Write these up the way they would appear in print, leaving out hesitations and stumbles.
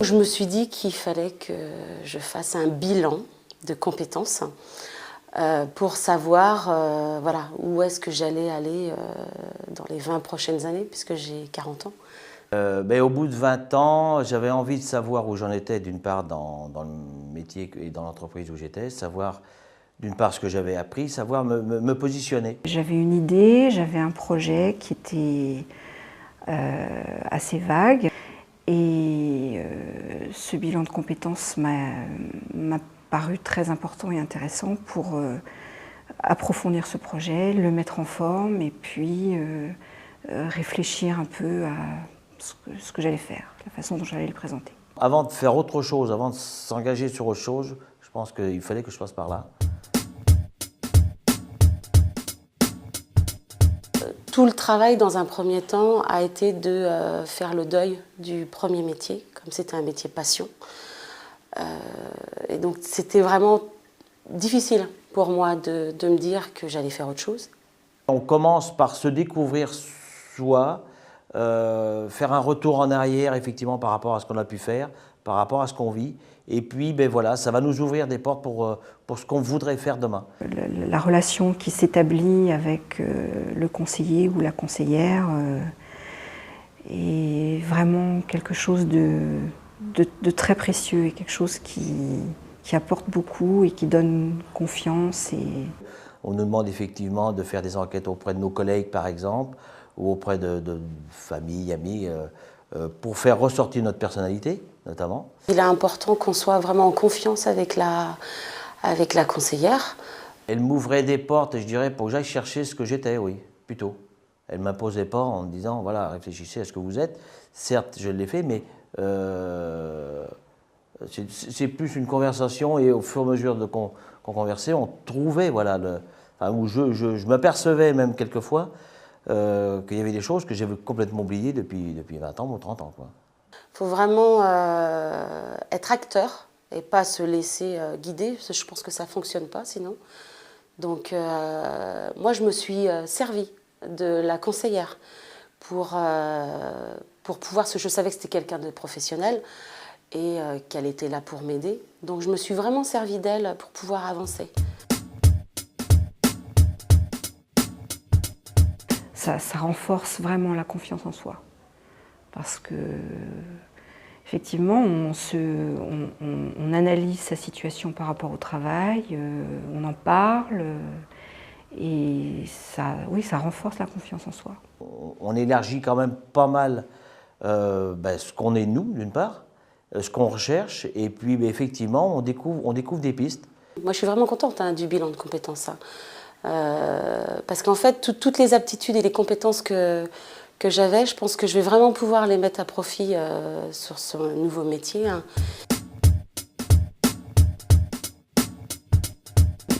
Je me suis dit qu'il fallait que je fasse un bilan de compétences pour savoir voilà, où est-ce que j'allais aller dans les 20 prochaines années, puisque j'ai 40 ans. Au bout de 20 ans, j'avais envie de savoir où j'en étais, d'une part dans le métier et dans l'entreprise où j'étais, savoir d'une part ce que j'avais appris, savoir me positionner. J'avais une idée, j'avais un projet qui était assez vague et ce bilan de compétences m'a paru très important et intéressant pour approfondir ce projet, le mettre en forme et puis réfléchir un peu à ce que j'allais faire, la façon dont j'allais le présenter. Avant de faire autre chose, avant de s'engager sur autre chose, je pense qu'il fallait que je passe par là. Tout le travail dans un premier temps a été de faire le deuil du premier métier, comme c'était un métier passion. Et donc c'était vraiment difficile pour moi de me dire que j'allais faire autre chose. On commence par se découvrir soi, faire un retour en arrière effectivement par rapport à ce qu'on a pu faire, par rapport à ce qu'on vit. Et puis voilà, ça va nous ouvrir des portes pour ce qu'on voudrait faire demain. La relation qui s'établit avec le conseiller ou la conseillère est vraiment quelque chose de très précieux et quelque chose qui apporte beaucoup et qui donne confiance. On nous demande effectivement de faire des enquêtes auprès de nos collègues par exemple, ou auprès de familles, amis, pour faire ressortir notre personnalité notamment. Il est important qu'on soit vraiment en confiance avec la conseillère. Elle m'ouvrait des portes, je dirais, pour que j'aille chercher ce que j'étais, oui, plutôt. Elle ne m'imposait pas en me disant, voilà, réfléchissez à ce que vous êtes. Certes, je l'ai fait, mais c'est plus une conversation et au fur et à mesure qu'on conversait, on trouvait, voilà, où je m'apercevais même quelquefois qu'il y avait des choses que j'avais complètement oubliées depuis 20 ans ou 30 ans. Il faut vraiment être acteur et pas se laisser guider, parce que je pense que ça ne fonctionne pas sinon. Donc moi je me suis servie de la conseillère pour pouvoir, je savais que c'était quelqu'un de professionnel et qu'elle était là pour m'aider. Donc je me suis vraiment servie d'elle pour pouvoir avancer. Ça renforce vraiment la confiance en soi. Parce que, effectivement, on analyse sa situation par rapport au travail, on en parle, et ça, oui, ça renforce la confiance en soi. On élargit quand même pas mal ce qu'on est nous, d'une part, ce qu'on recherche, et puis effectivement, on découvre des pistes. Moi, je suis vraiment contente du bilan de compétences. Parce qu'en fait, toutes les aptitudes et les compétences que j'avais, je pense que je vais vraiment pouvoir les mettre à profit sur ce nouveau métier.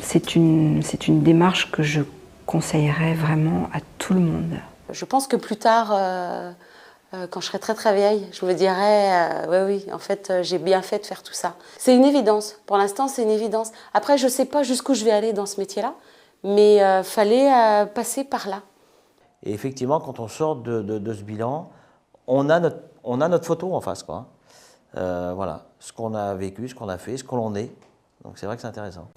C'est une démarche que je conseillerais vraiment à tout le monde. Je pense que plus tard, quand je serai très très vieille, je me dirai oui, en fait, j'ai bien fait de faire tout ça. C'est une évidence. Pour l'instant, c'est une évidence. Après, je ne sais pas jusqu'où je vais aller dans ce métier-là, mais il fallait passer par là. Et effectivement, quand on sort de ce bilan, on a notre photo en face, quoi. Voilà, ce qu'on a vécu, ce qu'on a fait, ce qu'on en est. Donc c'est vrai que c'est intéressant.